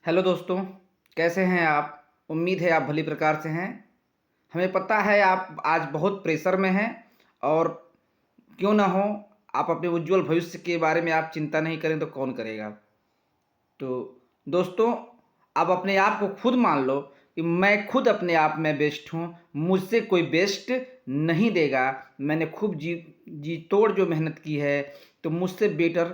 Hello दोस्तों, कैसे हैं आप? उम्मीद है आप भली प्रकार से हैं। हमें पता है आप आज बहुत प्रेशर में हैं और क्यों ना हो, आप अपने उज्ज्वल भविष्य के बारे में आप चिंता नहीं करें तो कौन करेगा? तो दोस्तों, आप अपने आप को खुद मान लो कि मैं खुद अपने आप में बेस्ट हूँ, मुझसे कोई बेस्ट नहीं देगा। मैंने खूब जी जी तोड़ जो मेहनत की है, तो मुझसे बेटर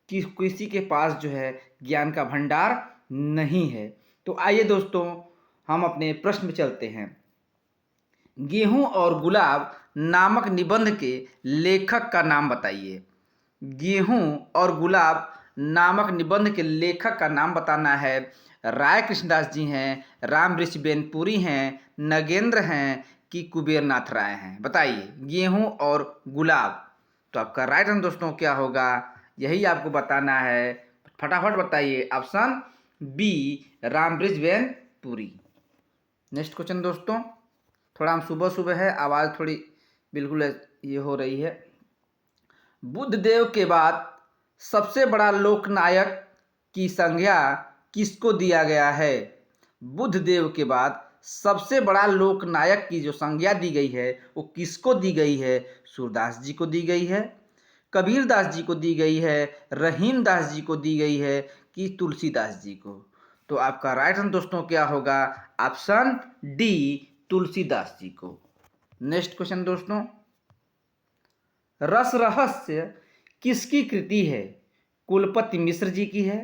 किसी के पास जो है ज्ञान का भंडार नहीं है। तो आइए दोस्तों, हम अपने प्रश्न में चलते हैं। गेहूं और गुलाब नामक निबंध के लेखक का नाम बताइए। गेहूं और गुलाब नामक निबंध के लेखक का नाम बताना है। राय कृष्णदास जी हैं, राम बेनपुरी हैं, नगेंद्र हैं कि कुबेरनाथ राय हैं? बताइए, गेहूं और गुलाब। तो आपका राइट आंसर दोस्तों क्या होगा, यही आपको बताना है। फटाफट बताइए। Option B, Ram Benipuri. Next question दोस्तों, थोड़ा हम सुबह सुबह है, आवाज़ थोड़ी बिल्कुल ये हो रही है। बुद्ध देव के बाद सबसे बड़ा लोकनायक की संज्ञा किसको दिया गया है? बुद्ध देव के बाद सबसे बड़ा लोकनायक की जो संज्ञा दी गई है वो किसको दी गई है? सूरदास जी को दी गई है, कबीरदास जी को दी गई है, रहीम दास जी को दी गई है कि तुलसीदास जी को? तो आपका राइट आंसर दोस्तों क्या होगा? ऑप्शन डी, तुलसीदास जी को। नेक्स्ट क्वेश्चन दोस्तों, रस रहस्य किसकी कृति है? कुलपति मिश्र जी की है,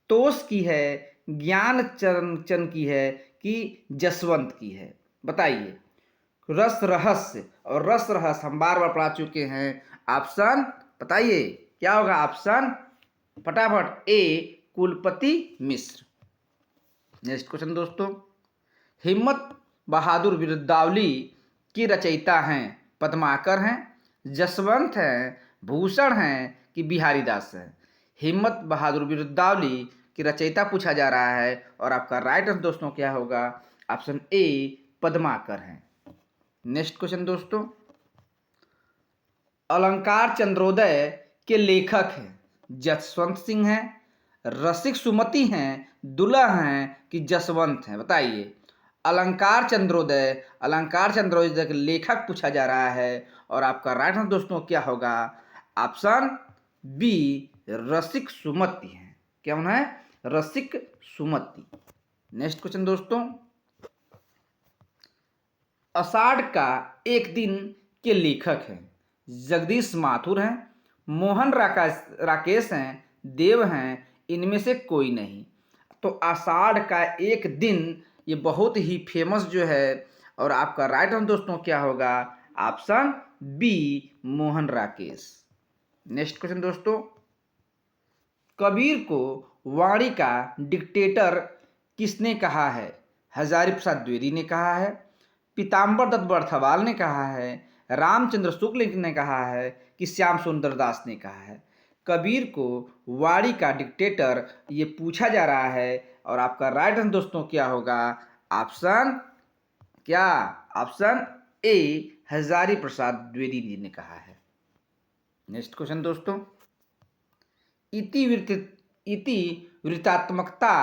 तोष की है, ज्ञान चंद की है कि जसवंत की है? बताइए। रस रहस्य और रस रहस्य हम बार बार पढ़ा चुके हैं। ऑप्शन बताइए क्या होगा? ऑप्शन फटाफट ए, कुलपति मिश्र। नेक्स्ट क्वेश्चन दोस्तों, हिम्मत बहादुर बिरदावली की रचयिता हैं? पद्माकर हैं, जसवंत हैं, भूषण हैं कि बिहारी दास हैं? हिम्मत बहादुर बिरदावली की रचयिता पूछा जा रहा है और आपका राइट आंसर दोस्तों क्या होगा? ऑप्शन ए, पद्माकर हैं। नेक्स्ट क्वेश्चन दोस्तों, अलंकार चंद्रोदय के लेखक हैं? जसवंत सिंह हैं, रसिक सुमति हैं, दुल्हा हैं कि जसवंत हैं? बताइए। अलंकार चंद्रोदय के लेखक पूछा जा रहा है और आपका राइट आंसर दोस्तों क्या होगा? ऑप्शन बी, रसिक सुमति हैं। क्या होना है? रसिक सुमति। नेक्स्ट क्वेश्चन दोस्तों, आषाढ़ का एक दिन के लेखक हैं? जगदीश माथुर हैं, मोहन राकेश हैं, देव हैं, इनमें से कोई नहीं। तो आषाढ़ का एक दिन ये बहुत ही फेमस जो है और आपका राइट आंसर दोस्तों क्या होगा? Option B, Mohan Rakesh. Next question दोस्तों, कबीर को वाणी का डिक्टेटर किसने कहा है? हजारी प्रसाद द्विवेदी ने कहा है, पीताम्बर दत्त बर्थवाल ने कहा है, रामचंद्र शुक्ल ने कहा है कि श्याम सुंदर दास ने कहा है? कबीर को वाणी का डिक्टेटर ये पूछा जा रहा है और आपका राइट आंसर दोस्तों क्या होगा? ऑप्शन क्या? ऑप्शन ए, हजारी प्रसाद द्विवेदी जी ने कहा है। नेक्स्ट क्वेश्चन दोस्तों, इति वृत्तात्मकता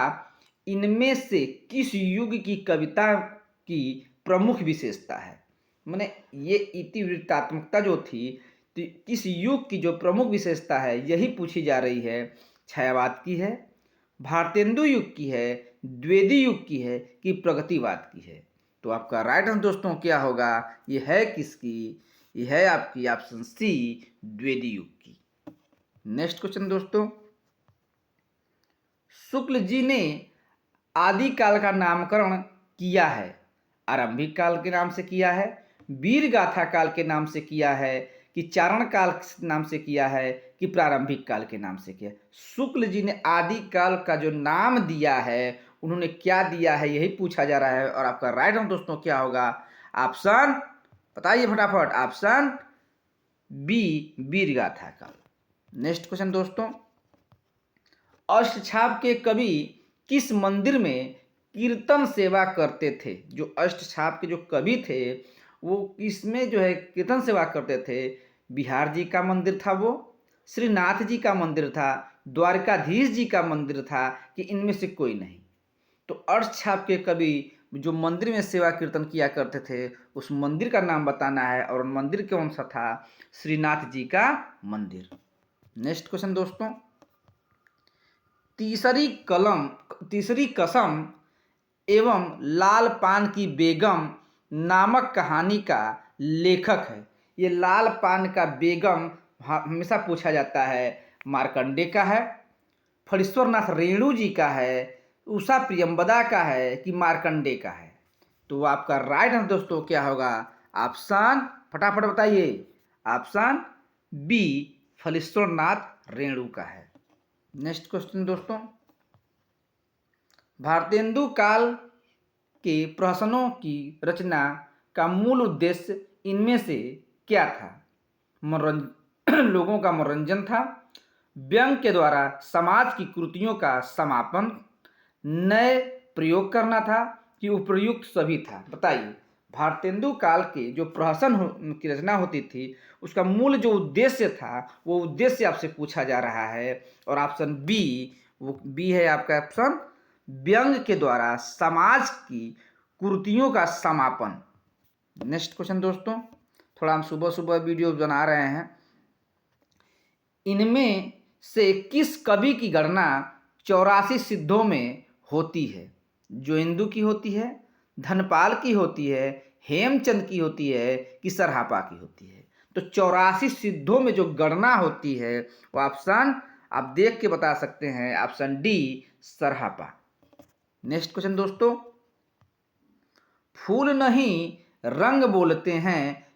इनमें से किस युग की कविता की प्रमुख विशेषता है? मैंने ये इति वृत्तात्मकता जो थी, तो किस युग की जो प्रमुख विशेषता है यही पूछी जा रही है। छायावाद की है, भारतेंदु युग की है, द्विवेदी युग की है कि प्रगतिवाद की है? तो आपका राइट आंसर दोस्तों क्या होगा? ये है किसकी? ये है आपकी ऑप्शन सी, द्विवेदी युग की। नेक्स्ट क्वेश्चन दोस्तों, शुक्ल जी ने आदि काल का नामकरण किया है? आरंभिक काल के नाम से किया है, वीर गाथा काल के नाम से किया है कि चारण काल के नाम से किया है कि प्रारंभिक काल के नाम से किया? शुक्ल जी ने आदि काल का जो नाम दिया है उन्होंने क्या दिया है यही पूछा जा रहा है और आपका राइट आंसर दोस्तों क्या होगा? ऑप्शन बताइए फटाफट। ऑप्शन बी, वीर गाथा काल। नेक्स्ट क्वेश्चन दोस्तों, अष्टछाप के कवि किस मंदिर में कीर्तन सेवा करते थे? जो अष्टछाप के जो कवि थे वो किसमें जो है कीर्तन सेवा करते थे? बिहार जी का मंदिर था वो, श्रीनाथ जी का मंदिर था, द्वारकाधीश जी का मंदिर था कि इनमें से कोई नहीं? तो अर्थ छाप के कवि जो मंदिर में सेवा कीर्तन किया करते थे, उस मंदिर का नाम बताना है, और मंदिर कौन सा था? श्रीनाथ जी का मंदिर। नेक्स्ट क्वेश्चन दोस्तों, तीसरी कसम एवं लाल पान की बेगम नामक कहानी का लेखक है। ये लाल पान का बेगम हमेशा पूछा जाता है, मार्कंडे का है, फणीश्वरनाथ रेणु जी का है, उषा प्रियंवदा का है, कि मार्कंडे का है? तो आपका राइट आंसर दोस्तों क्या होगा? ऑप्शन, फटाफट बताइए, ऑप्शन बी, फणीश्वरनाथ रेणु का है। नेक्स्ट क्वेश्चन दोस्तों, भारतेंदु काल के प्रहसनों की रचना का मूल उद्देश्य इनमें से क्या था? लोगों का मनोरंजन था, व्यंग के द्वारा समाज की कुरीतियों का समापन, नए प्रयोग करना था, कि उपयुक्त सभी था? बताइए। भारतेंदु काल के जो प्रहसन की रचना होती थी, उसका मूल जो उद्देश्य था, वो उद्देश्य आपसे पूछा जा रहा है, और ऑप्शन बी, वो बी है आपका ऑप्शन, व्यंग के द्वारा समाज की कुरीतियों का समापन। नेक्स्ट क्वेश्चन दोस्तों, थोड़ा हम सुबह सुबह वीडियो बना रहे हैं। इनमें से किस कवि की गणना 84 सिद्धों में होती है? जोइंदू की होती है, धनपाल की होती है, हेमचंद की होती है, कि सरहापा की होती है? तो 84 सिद्धों में जो गणना होती है, वो ऑप्शन आप देख के बता सकते हैं, ऑप्शन डी, सरहापा। नेक्स्ट क्वेश्चन दोस्तों, फूल नहीं रंग बोलते हैं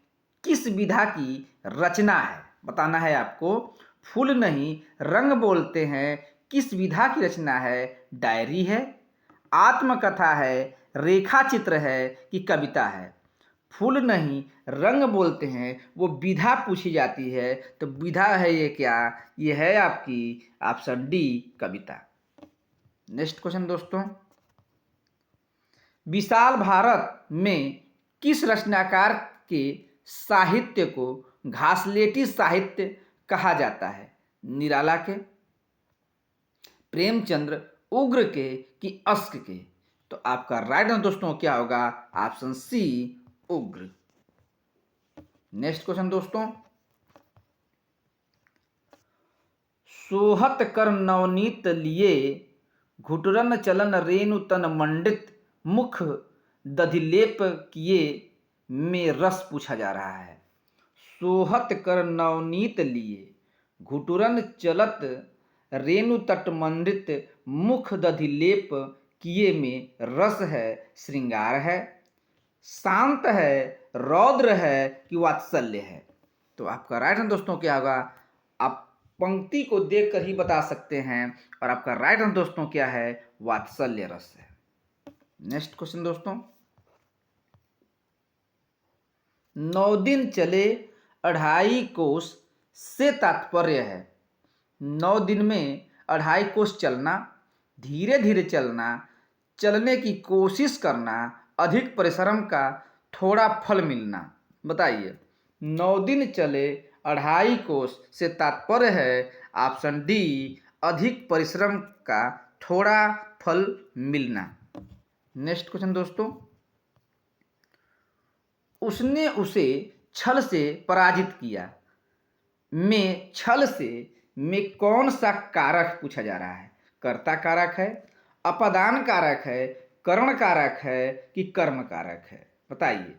किस विधा की रचना है? बताना है आपको। फूल नहीं रंग बोलते हैं किस विधा की रचना है? डायरी है, आत्मकथा है, रेखा चित्र है, कि कविता है? फूल नहीं रंग बोलते हैं, वो विधा पूछी जाती है, तो विधा है ये क्या? ये है आपकी ऑप्शन डी, कविता। नेक्स्ट क्वेश्चन दोस्तों, विशाल भारत में किस रचनाकार के साहित्य को घासलेटी साहित्य कहा जाता है? निराला के, प्रेमचंद्र, उग्र के, कि अश्क के? तो आपका राइट आंसर दोस्तों क्या होगा? ऑप्शन सी, उग्र। नेक्स्ट क्वेश्चन दोस्तों, सोहत कर नवनीत लिए घुटरन चलन रेणु तन मंडित मुख दधिलेप किए में रस पूछा जा रहा है। सोहत कर नवनीत लिए घुटुरन चलत रेणु तट मंडित मुख दधिलेप किए में रस है, श्रृंगार है, शांत है, रौद्र है, कि वात्सल्य है? तो आपका राइट आंसर दोस्तों क्या होगा? आप पंक्ति को देखकर ही बता सकते हैं, और आपका राइट आंसर दोस्तों क्या है? वात्सल्य रस है। नेक्स्ट क्वेश्चन दोस्तों, 9 दिन चले 2.5 कोस से तात्पर्य है? 9 दिन में 2.5 कोस चलना, धीरे धीरे चलना, चलने की कोशिश करना, अधिक परिश्रम का थोड़ा फल मिलना? बताइए। 9 दिन चले 2.5 कोस से तात्पर्य है ऑप्शन डी, अधिक परिश्रम का थोड़ा फल मिलना। नेक्स्ट क्वेश्चन दोस्तों, उसने उसे छल से पराजित किया में छल से में कौन सा कारक पूछा जा रहा है? कर्ता कारक है, अपदान कारक है, करण कारक है, कि कर्म कारक है? बताइए।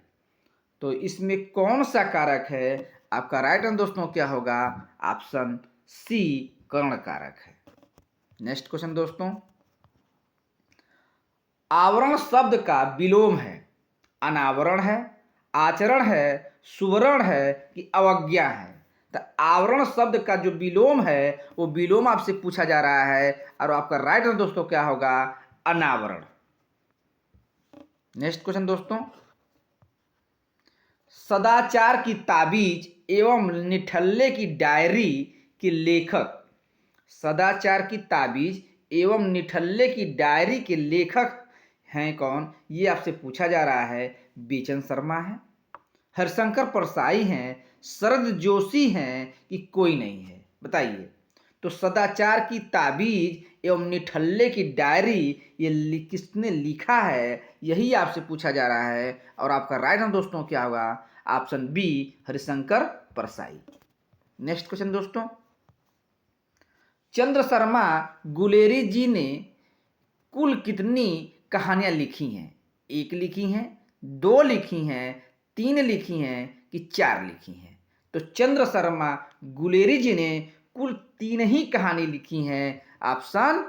तो इसमें कौन सा कारक है? आपका राइट आंसर दोस्तों क्या होगा? ऑप्शन सी, कर्ण कारक है। नेक्स्ट क्वेश्चन दोस्तों, आवरण शब्द का विलोम है? अनावरण है, आचरण है, सुवर्ण है, कि अवज्ञा है? तो आवरण शब्द का जो विलोम है, वो विलोम आपसे पूछा जा रहा है, और आपका राइट आंसर दोस्तों क्या होगा? अनावरण। नेक्स्ट क्वेश्चन दोस्तों, सदाचार की ताबीज एवं निठल्ले की डायरी के लेखक? सदाचार की ताबीज एवं निठल्ले की डायरी के लेखक हैं कौन? ये आपसे पूछा जा रहा है। बीचन शर्मा है, हरिशंकर परसाई हैं, शरद जोशी हैं, कि कोई नहीं है? बताइए। तो सदाचार की ताबीज एवं निठल्ले की डायरी ये किसने लिखा है, यही आपसे पूछा जा रहा है। और आपका राइट आंसर दोस्तों क्या होगा? Option B, Harishankar Parsai. Next question दोस्तों, चंद्र शर्मा गुलेरी जी ने कुल कितनी कहानियां लिखी हैं? एक लिखी हैं, दो लिखी हैं, तीन लिखी हैं कि चार लिखी हैं? तो चंद्र शर्मा गुलेरी जी ने कुल तीन ही कहानी लिखी हैं। ऑप्शन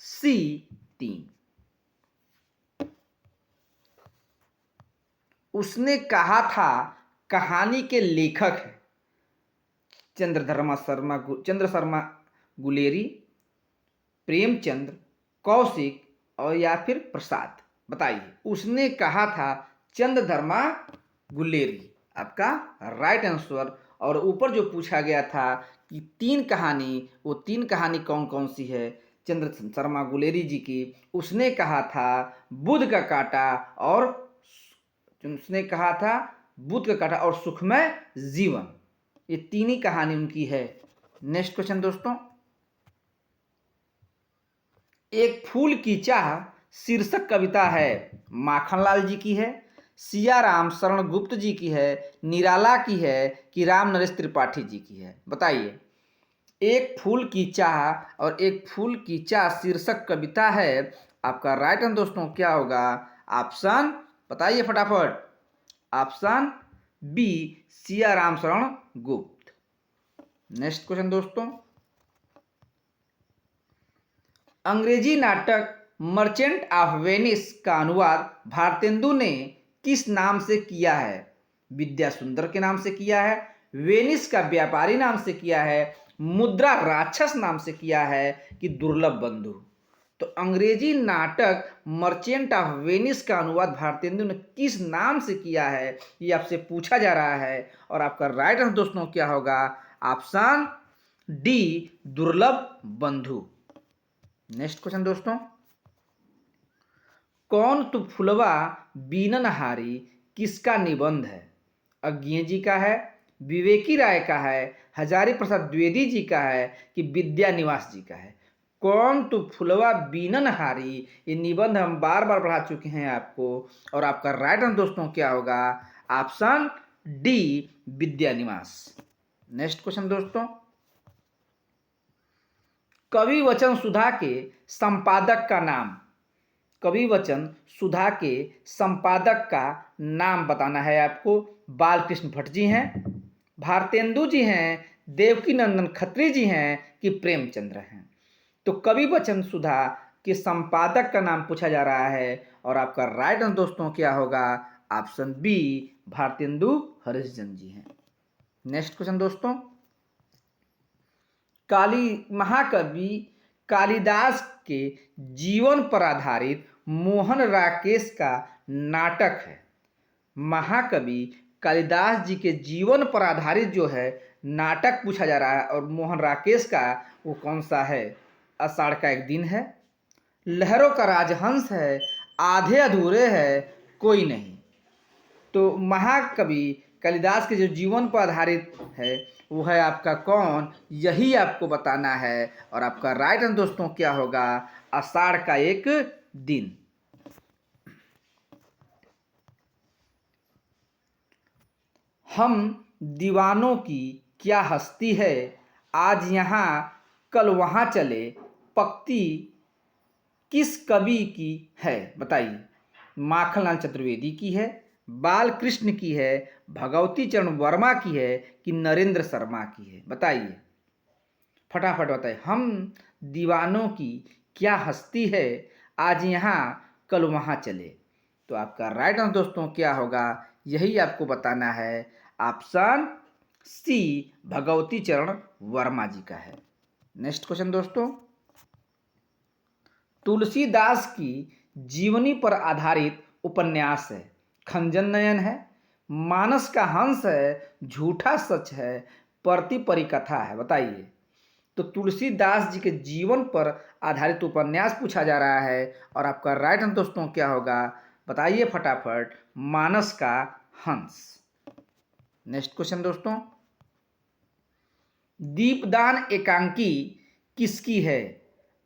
सी, तीन। उसने कहा था कहानी के लेखक है चंद्र शर्मा गुलेरी, प्रेमचंद्र, कौशिक और या फिर प्रसाद? बताइए। उसने कहा था चंद्रधर्मा गुलेरी, आपका राइट आंसर। और ऊपर जो पूछा गया था कि तीन कहानी, वो तीन कहानी कौन कौन सी है चंद्र शर्मा गुलेरी जी की? उसने कहा था बुध का कांटा और उसने कहा था बुध का कांटा और सुखमय जीवन, ये तीन ही कहानी उनकी है। नेक्स्ट क्वेश्चन दोस्तों, एक फूल की चाह शीर्षक कविता है माखनलाल जी की है, सियाराम शरण गुप्त जी की है, निराला की है कि राम नरेश त्रिपाठी जी की है? बताइए। एक फूल की चाह और एक फूल की चाह शीर्षक कविता है, आपका राइट आंसर दोस्तों क्या होगा? ऑप्शन बताइए फटाफट। Option B, Siyaram Sharan Gupt. Next question दोस्तों, अंग्रेजी नाटक मर्चेंट ऑफ वेनिस का अनुवाद भारतेंदु ने किस नाम से किया है? विद्या सुंदर के नाम से किया है, वेनिस का व्यापारी नाम से किया है, मुद्रा राक्षस नाम से किया है कि दुर्लभ बंधु? तो अंग्रेजी नाटक मर्चेंट ऑफ वेनिस का अनुवाद भारतेंदु ने किस नाम से किया है, ये आपसे पूछा जा रहा है। और आपका राइट आंसर दोस्तों क्या होगा? ऑप्शन डी, दुर्लभ बंधु। नेक्स्ट क्वेश्चन दोस्तों, कौन तू फुलवा बीननहारी किसका निबंध है? अज्ञे जी का है, विवेकी राय का है, हजारी प्रसाद द्विवेदी जी का है कि विद्या निवास जी का है? कौन तू फुलवा बीननहारी, ये निबंध हम बार बार पढ़ा चुके हैं आपको। और आपका राइट आंसर दोस्तों क्या होगा? ऑप्शन डी, विद्या निवास। नेक्स्ट क्वेश्चन दोस्तों, कवि वचन सुधा के संपादक का नाम, कवि वचन सुधा के संपादक का नाम बताना है आपको। बालकृष्ण भट्ट जी हैं, भारतेंदु जी हैं, देवकी नंदन खत्री जी हैं कि प्रेमचंद्र हैं? तो कवि वचन सुधा के संपादक का नाम पूछा जा रहा है। और आपका राइट आंसर दोस्तों क्या होगा? ऑप्शन बी, भारतेंदु हरिश्चंद्र जी हैं। नेक्स्ट क्वेश्चन दोस्तों, महाकवि कालिदास के जीवन पर आधारित मोहन राकेश का नाटक है। महाकवि कालिदास जी के जीवन पर आधारित जो है नाटक पूछा जा रहा है, और मोहन राकेश का वो कौन सा है? आषाढ़ का एक दिन है, लहरों का राजहंस है, आधे अधूरे है, कोई नहीं? तो महाकवि कालिदास के जो जीवन पर आधारित है वो है आपका कौन, यही आपको बताना है। और आपका राइट आंसर दोस्तों क्या होगा? आषाढ़ का एक दिन। हम दीवानों की क्या हस्ती है, आज यहाँ कल वहाँ चले, पक्ति किस कवि की है? बताइए। माखनलाल चतुर्वेदी की है, बालकृष्ण की है, भगवती चरण वर्मा की है कि नरेंद्र शर्मा की है? बताइए फटाफट बताइए। हम दीवानों की क्या हस्ती है, आज यहाँ कल वहाँ चले। तो आपका राइट आंसर दोस्तों क्या होगा? यही आपको बताना है। ऑप्शन सी, भगवती चरण वर्मा जी का है। नेक्स्ट क्वेश्चन दोस्तों, तुलसीदास की जीवनी पर आधारित उपन्यास है। खंजन नयन है, मानस का हंस है, झूठा सच है, प्रति परिकथा है? बताइए। तो तुलसीदास जी के जीवन पर आधारित उपन्यास पूछा जा रहा है। और आपका राइट आंसर दोस्तों क्या होगा? बताइए फटाफट। मानस का हंस। नेक्स्ट क्वेश्चन दोस्तों, दीपदान एकांकी किसकी है?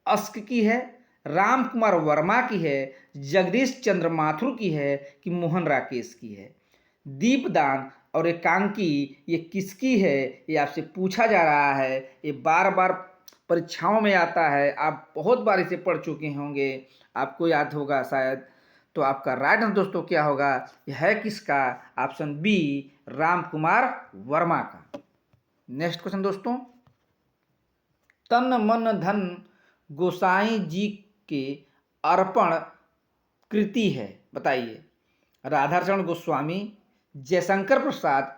अस्क की है, राम कुमार वर्मा की है, जगदीश चंद्र माथुर की है कि मोहन राकेश की है। दीपदान और एकांकी ये किसकी है, ये आपसे पूछा जा रहा है। ये बार बार परीक्षाओं में आता है, आप बहुत बार इसे पढ़ चुके होंगे, आपको याद होगा शायद। तो आपका राइट आंसर दोस्तों क्या होगा, यह है किसका, ऑप्शन बी, राम कुमार वर्मा का। नेक्स्ट क्वेश्चन दोस्तों, तन मन धन गोसाई जी के अर्पण कृति है, बताइए। राधाचरण गोस्वामी, जयशंकर प्रसाद,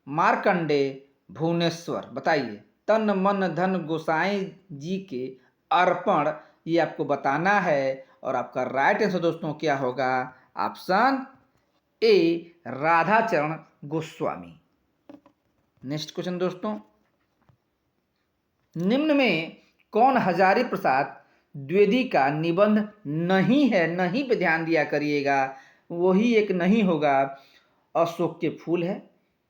मार्कंडे, भुवनेश्वर, बताइए। तन मन धन गोसाई जी के अर्पण, ये आपको बताना है। और आपका राइट आंसर दोस्तों क्या होगा, option A, Radhacharan Goswami. Next question दोस्तों, निम्न में कौन हजारी प्रसाद द्विवेदी का निबंध नहीं है, नहीं पे ध्यान दिया करिएगा, वही एक नहीं होगा। अशोक के फूल है,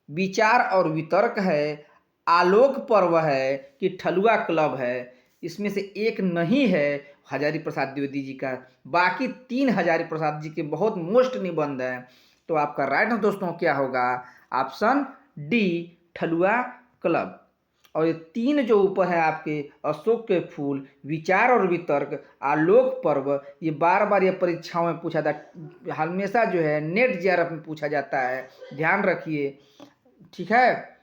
विचार और वितर्क है, आलोक पर्व है कि ठलुआ क्लब है। इसमें से एक नहीं है हजारी प्रसाद द्विवेदी जी का, बाकी 3 हजारी प्रसाद जी के बहुत मोस्ट निबंध हैं। तो आपका राइट आंसर दोस्तों क्या होगा, ऑप्शन डी, ठलुआ क्लब। और ये 3 जो ऊपर है आपके, अशोक के फूल, विचार और वितर्क, आलोक पर्व, ये बार बार ये परीक्षाओं में पूछा था, हमेशा जो है नेट जेआरएफ में पूछा जाता है, ध्यान रखिए, ठीक है।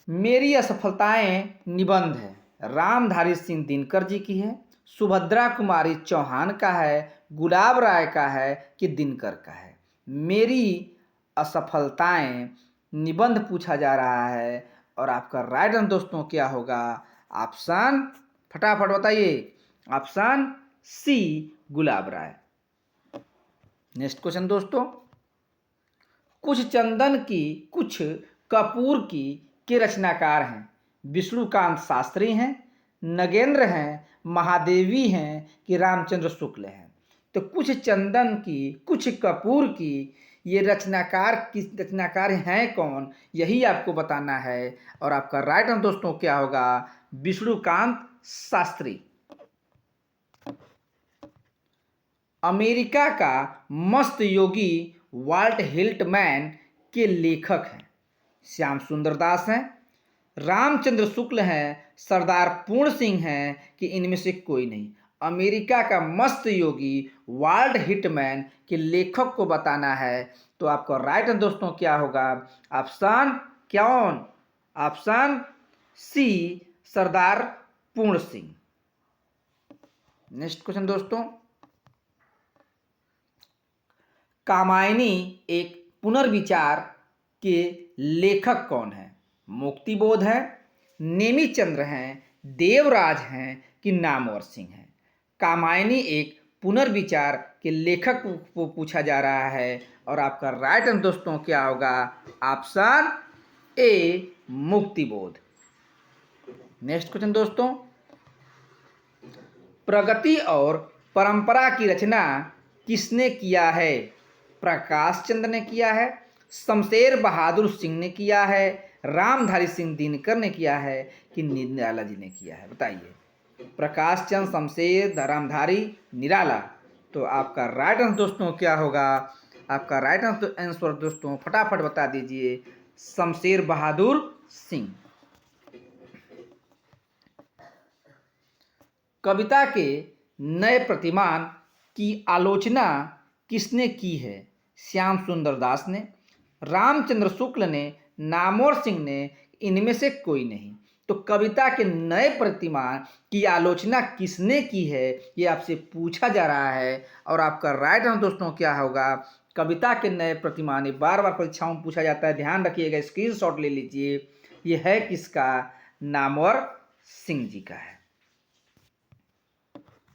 मेरी असफलताएं निबंध है, रामधारी सिंह दिनकर जी की है, सुभद्रा कुमारी चौहान का है, गुलाब राय का है कि दिनकर का है। मेरी असफलताएं निबंध पूछा जा रहा है। और आपका राइट आंसर दोस्तों क्या होगा, ऑप्शन, फटाफट बताइए, ऑप्शन सी, गुलाब राय। नेक्स्ट क्वेश्चन दोस्तों, कुछ चंदन की कुछ कपूर की के रचनाकार हैं, विष्णुकांत शास्त्री हैं, नगेंद्र हैं, महादेवी हैं कि रामचंद्र शुक्ल हैं। तो कुछ चंदन की कुछ कपूर की ये रचनाकार हैं कौन, यही आपको बताना है। और आपका राइट आंसर दोस्तों क्या होगा, विष्णुकांत शास्त्री। अमेरिका का मस्त योगी वाल्ट हिल्टमैन के लेखक हैं, श्याम सुंदर दास हैं, रामचंद्र शुक्ल हैं, सरदार पूर्ण सिंह हैं कि इनमें से कोई नहीं। अमेरिका का मस्त योगी वाल्ट हिटमैन के लेखक को बताना है। तो आपका राइट आंसर दोस्तों क्या होगा, ऑप्शन कौन, ऑप्शन सी, सरदार पूर्ण सिंह। नेक्स्ट क्वेश्चन दोस्तों, कामायनी एक पुनर्विचार के लेखक कौन है, मुक्तिबोध है, नेमीचंद्र हैं, देवराज हैं कि नामवर सिंह हैं। कामायनी एक पुनर्विचार के लेखक को पूछा जा रहा है। और आपका राइट आंसर दोस्तों क्या होगा, option A, Muktibodh. Next question दोस्तों, प्रगति और परंपरा की रचना किसने किया है, प्रकाश चंद्र ने किया है, शमशेर बहादुर सिंह ने किया है, रामधारी सिंह दिनकर ने किया है कि निराला जी ने किया है, बताइए। प्रकाश चंद्र, शमशेर, रामधारी, निराला। तो आपका राइट आंसर दोस्तों क्या होगा, आपका राइट आंसर दोस्तों फटाफट बता दीजिए, शमशेर बहादुर सिंह। कविता के नए प्रतिमान की आलोचना किसने की है, श्याम सुंदर दास ने, रामचंद्र शुक्ल ने, नामवर सिंह ने, इनमें से कोई नहीं। तो कविता के नए प्रतिमान की आलोचना किसने की है, ये आपसे पूछा जा रहा है। और आपका राइट आंसर दोस्तों क्या होगा, कविता के नए प्रतिमान, ये बार बार परीक्षाओं में पूछा जाता है, ध्यान रखिएगा, स्क्रीनशॉट ले लीजिए। ये है किसका, नामवर सिंह जी का है।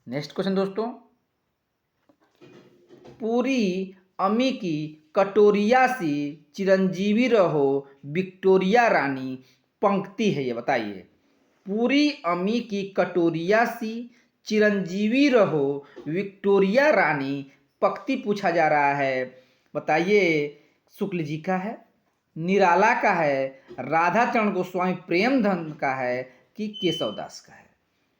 नेक्स्ट क्वेश्चन दोस्तों, पूरी अमी की कटोरिया सी चिरंजीवी रहो विक्टोरिया रानी पंक्ति है, ये बताइए। पूरी अमी की कटोरिया सी चिरंजीवी रहो विक्टोरिया रानी पंक्ति पूछा जा रहा है, बताइए। शुक्ल जी का है, निराला का है, राधाचरण गोस्वामी प्रेमधन का है, कि केशवदास का है।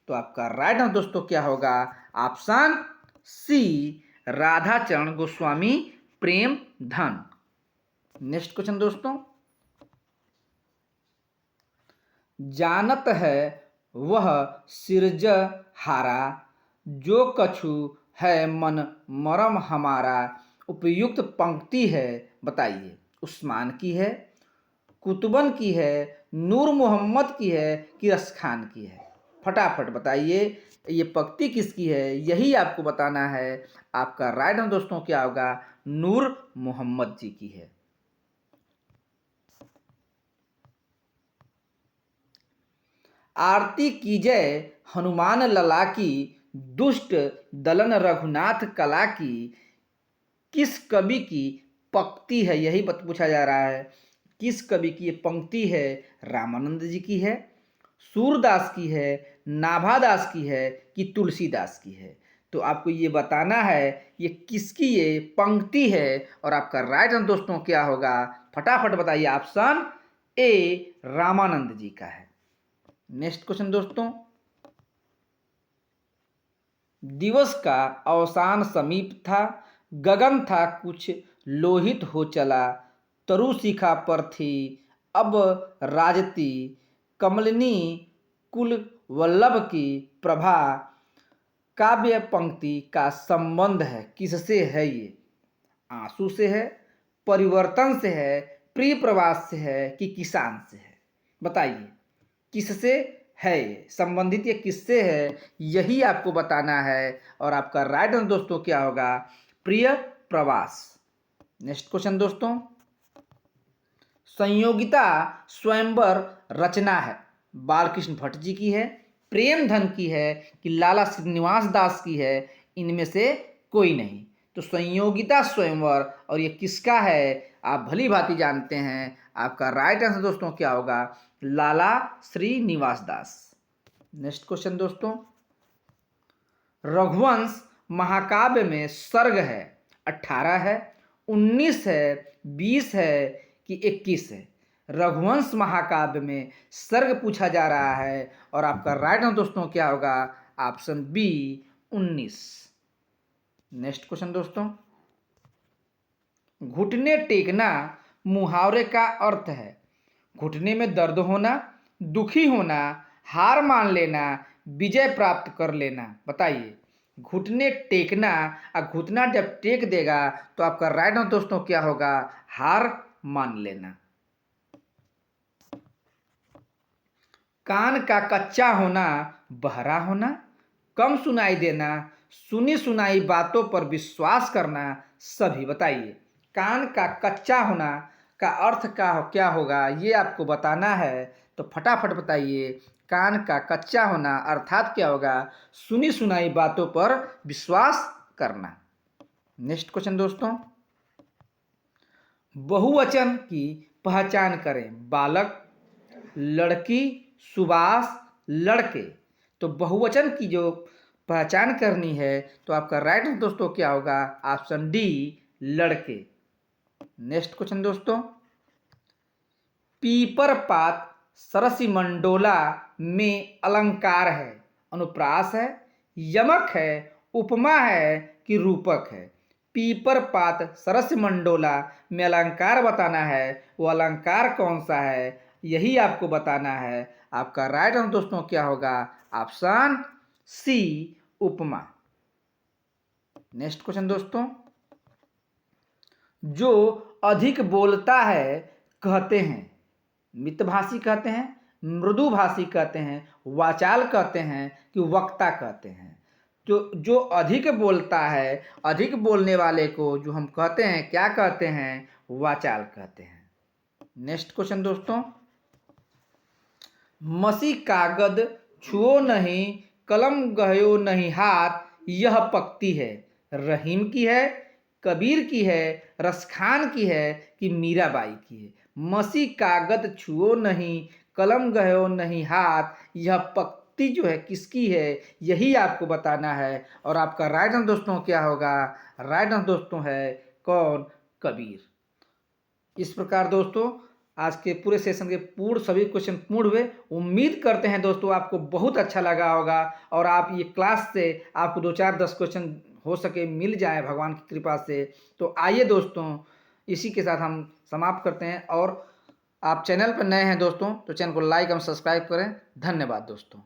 तो आपका राइट आंसर दोस्तों क्या होगा? Option C, Radhacharan Goswami Premghan. Next question दोस्तों, जानत है वह सिरजहारा, जो कछु है मन मरम हमारा, उपयुक्त पंक्ति है बताइए। उस्मान की है, कुतुबन की है, नूर मोहम्मद की है कि रसखान की है? फटाफट बताइए, ये पंक्ति किसकी है, यही आपको बताना है। आपका राइट आंसर दोस्तों क्या होगा? नूर मोहम्मद जी की है। आरती कीजय हनुमान लला की, दुष्ट दलन रघुनाथ कला की, किस कवि की पंक्ति है, यही पूछा जा रहा है। किस कवि की ये पंक्ति है? रामानंद जी की है, सूरदास की है, नाभादास की है कि तुलसीदास की है? तो आपको ये बताना है ये किसकी ये पंक्ति है। और आपका राइट आंसर दोस्तों क्या होगा? फटाफट बताइए। ऑप्शन ए, रामानंद जी का है। नेक्स्ट क्वेश्चन दोस्तों, दिवस का अवसान समीप था, गगन था कुछ लोहित हो चला, तरु शिखा पर थी अब राजती, कमलिनी कुल वल्लभ की प्रभा, काव्य पंक्ति का संबंध है किससे है ये? आंसू से है, परिवर्तन से है, प्रिय प्रवास से है कि किसान से है? बताइए किससे है ये संबंधित, ये किससे है, यही आपको बताना है। और आपका राइट आंसर दोस्तों क्या होगा? प्रिय प्रवास। नेक्स्ट क्वेश्चन दोस्तों, संयोगिता स्वयंवर रचना है, बालकृष्ण भट्ट जी की है, प्रेमधन की है कि लाला श्रीनिवास दास की है? इनमें से कोई नहीं। तो संयोगिता स्वयंवर, और ये किसका है? आप भली भांति जानते हैं। आपका राइट आंसर दोस्तों क्या होगा? लाला श्रीनिवास दास। नेक्स्ट क्वेश्चन दोस्तों, रघुवंश महाकाव्य में सर्ग है 18 है, 19 है, 20 है कि 21 है? रघुवंश महाकाव्य में सर्ग पूछा जा रहा है। और आपका राइट आंसर दोस्तों क्या होगा? Option B, 19। नेक्स्ट क्वेश्चन दोस्तों, घुटने टेकना मुहावरे का अर्थ है, घुटने में दर्द होना, दुखी होना, हार मान लेना, विजय प्राप्त कर लेना? बताइए घुटने टेकना, और घुटना जब टेक देगा तो आपका राइट आंसर दोस्तों क्या होगा? हार मान लेना। कान का कच्चा होना, बहरा होना, कम सुनाई देना, सुनी सुनाई बातों पर विश्वास करना, सभी? बताइए कान का कच्चा होना का अर्थ क्या होगा, ये आपको बताना है। तो फटाफट बताइए, कान का कच्चा होना अर्थात क्या होगा? सुनी सुनाई बातों पर विश्वास करना। नेक्स्ट क्वेश्चन दोस्तों, बहुवचन की पहचान करें, बालक, लड़की, सुभाष, लड़के। तो बहुवचन की जो पहचान करनी है तो आपका राइट आंसर दोस्तों क्या होगा? ऑप्शन डी, लड़के। नेक्स्ट क्वेश्चन दोस्तों, पीपर पात सरसी मंडोला में अलंकार है, अनुप्रास है, यमक है, उपमा है कि रूपक है? पीपर पात सरस मंडोला में अलंकार बताना है, वो अलंकार कौन सा है, यही आपको बताना है। आपका राइट आंसर दोस्तों क्या होगा? ऑप्शन सी, उपमा। नेक्स्ट क्वेश्चन दोस्तों, जो अधिक बोलता है कहते हैं, मितभाषी कहते हैं, मृदुभाषी कहते हैं, वाचाल कहते हैं कि वक्ता कहते हैं? जो अधिक बोलता है, अधिक बोलने वाले को जो हम कहते हैं क्या कहते हैं? वाचाल कहते हैं। नेक्स्ट क्वेश्चन दोस्तों, मसी कागद छुओ नहीं, कलम गयो नहीं हाथ, यह पंक्ति है, रहीम की है, कबीर की है, रसखान की है कि मीराबाई की है? मसी कागद छुओ नहीं, कलम गयो नहीं हाथ, यह पंक्ति जो है किसकी है, यही आपको बताना है। और आपका राइट आंसर दोस्तों क्या होगा? राइट आंसर दोस्तों है कौन? कबीर। इस प्रकार दोस्तों आज के पूरे सेशन के सभी क्वेश्चन पूर्ण हुए। उम्मीद करते हैं दोस्तों आपको बहुत अच्छा लगा होगा और आप ये क्लास से आपको 2-4-10 क्वेश्चन हो सके मिल जाए भगवान की कृपा से। तो आइए दोस्तों, इसी के साथ हम समाप्त करते हैं। और आप चैनल पर नए हैं दोस्तों तो चैनल को लाइक एवं सब्सक्राइब करें। धन्यवाद दोस्तों।